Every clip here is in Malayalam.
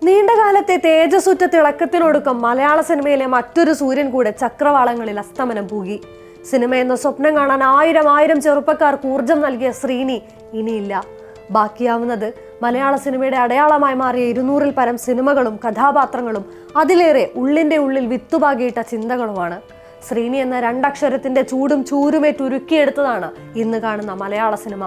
നീണ്ടകാലത്തെ തേജസുറ്റ തിളക്കത്തിനൊടുക്കം മലയാള സിനിമയിലെ മറ്റൊരു സൂര്യൻ കൂടെ ചക്രവാളങ്ങളിൽ അസ്തമനം പൂകി. സിനിമ എന്ന സ്വപ്നം കാണാൻ ആയിരം ചെറുപ്പക്കാർക്ക് ഊർജം നൽകിയ ശ്രീനി ഇനിയില്ല. ബാക്കിയാവുന്നത് മലയാള സിനിമയുടെ അടയാളമായി മാറിയ 200-ൽ പരം സിനിമകളും കഥാപാത്രങ്ങളും അതിലേറെ ഉള്ളിന്റെ ഉള്ളിൽ വിത്തുപാകിയിട്ട ചിന്തകളുമാണ്. ശ്രീനി എന്ന രണ്ടക്ഷരത്തിന്റെ ചൂടും ചൂരുമേറ്റുരുക്കിയെടുത്തതാണ് ഇന്ന് കാണുന്ന മലയാള സിനിമ.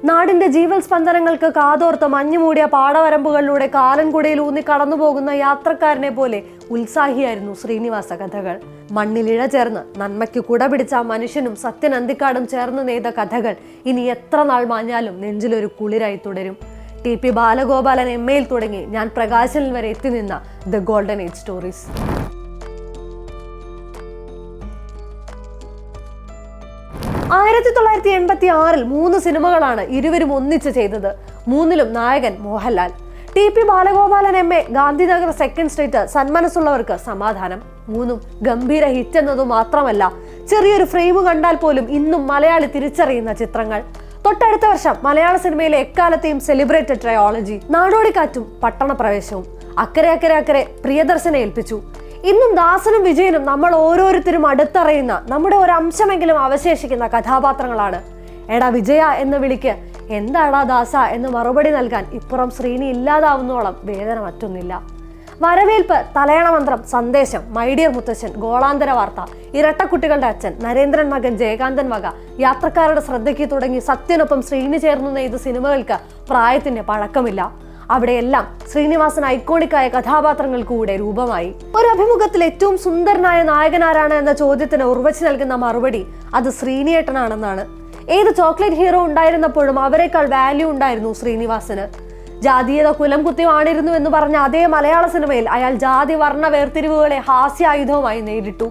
നാടിന്റെ ജീവൽ സ്പന്ദനങ്ങൾക്ക് കാതോർത്ത് മഞ്ഞുമൂടിയ പാടവരമ്പുകളിലൂടെ കാലൻകുടയിൽ ഊന്നി കടന്നുപോകുന്ന യാത്രക്കാരനെ പോലെ ഉത്സാഹിയായിരുന്നു ശ്രീനിവാസ കഥകൾ. മണ്ണിലിഴ ചേർന്ന് നന്മയ്ക്ക് കുട പിടിച്ച മനുഷ്യനും സത്യൻ അന്തിക്കാടും ചേർന്ന് നെയ്ത കഥകൾ ഇനി എത്ര നാൾ മാഞ്ഞാലും നെഞ്ചിലൊരു കുളിരായി തുടരും. TP ബാലഗോപാലൻ MA തുടങ്ങി ഞാൻ പ്രകാശനിൽ വരെ എത്തി നിന്ന ദ ഗോൾഡൻ ഏജ് സ്റ്റോറീസ്. 1986-ൽ 3 സിനിമകളാണ് ഇരുവരും ഒന്നിച്ച് ചെയ്തത്. 3-ലും നായകൻ Mohanlal. TP Balagopalan MA, Gandhinagar, second street, Sanmanassullavarkku, Samadhanam. 3ഉം ഗംഭീര ഹിറ്റ് എന്നതു മാത്രമല്ല, ചെറിയൊരു ഫ്രെയിം കണ്ടാൽ പോലും ഇന്നും മലയാളി തിരിച്ചറിയുന്ന ചിത്രങ്ങൾ. തൊട്ടടുത്ത വർഷം മലയാള സിനിമയിലെ എക്കാലത്തെയും സെലിബ്രേറ്റഡ് ട്രയോളജി നാടോടിക്കാറ്റും പട്ടണപ്രവേശവും അക്കരെ അക്കരെ അക്കരെ പ്രിയദർശനെ ഏൽപ്പിച്ചു. ഇന്നും ദാസനും വിജയനും നമ്മൾ ഓരോരുത്തരും അടുത്തറിയുന്ന, നമ്മുടെ ഒരംശമെങ്കിലും അവശേഷിക്കുന്ന കഥാപാത്രങ്ങളാണ്. എടാ വിജയ എന്ന് വിളിക്ക്, എന്താടാ ദാസ എന്ന് മറുപടി നൽകാൻ ഇപ്പുറം ശ്രീനി ഇല്ലാതാവുന്നോളം വേദന മറ്റൊന്നില്ല. വരവേൽപ്പ്, തലയണമന്ത്രം, സന്ദേശം, മൈഡിയർ മുത്തശ്ശൻ, ഗോളാന്തര വാർത്ത, ഇരട്ടക്കുട്ടികളുടെ അച്ഛൻ, നരേന്ദ്രൻ മകൻ, ജയകാന്തൻ വക, യാത്രക്കാരുടെ ശ്രദ്ധയ്ക്ക് തുടങ്ങി സത്യനൊപ്പം ശ്രീനി ചേർന്നു നെയ്ത സിനിമകൾക്ക് പ്രായത്തിന്റെ പഴക്കമില്ല. അവിടെയെല്ലാം ശ്രീനിവാസൻ ഐക്കോണിക്കായ കഥാപാത്രങ്ങൾ കൂടെ രൂപമായി. ഒരു അഭിമുഖത്തിൽ ഏറ്റവും സുന്ദരനായ നായകനാരാണ് എന്ന ചോദ്യത്തിന് ഉർവശി നൽകുന്ന മറുപടി അത് ശ്രീനിയേട്ടനാണെന്നാണ്. ഏത് ചോക്ലേറ്റ് ഹീറോ ഉണ്ടായിരുന്നപ്പോഴും അവരെക്കാൾ വാല്യൂ ഉണ്ടായിരുന്നു ശ്രീനിവാസന്. ജാതീയത കുലം കുത്തി വാണിരുന്നു എന്ന് പറഞ്ഞ അതേ മലയാള സിനിമയിൽ അയാൾ ജാതി വർണ്ണ വേർതിരിവുകളെ ഹാസ്യായുധവുമായി നേരിട്ടു.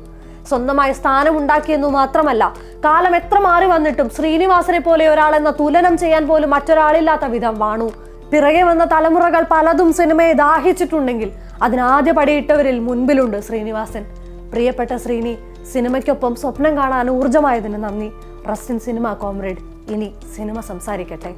സ്വന്തമായ സ്ഥാനമുണ്ടാക്കിയെന്നു മാത്രമല്ല, കാലം എത്ര മാറി വന്നിട്ടും ശ്രീനിവാസനെ പോലെ ഒരാളെന്ന തുലനം ചെയ്യാൻ പോലും മറ്റൊരാളില്ലാത്ത വിധം വാണു. പിറകെ വന്ന തലമുറകൾ പലതും സിനിമയെ ദാഹിച്ചിട്ടുണ്ടെങ്കിൽ അതിനാദ്യ പടിയിട്ടവരിൽ മുൻപിലുണ്ട് ശ്രീനിവാസൻ. പ്രിയപ്പെട്ട ശ്രീനി, സിനിമയ്ക്കൊപ്പം സ്വപ്നം കാണാൻ ഊർജമായതിന് നന്ദി. Rest in cinema comrade. ഇനി സിനിമ സംസാരിക്കട്ടെ.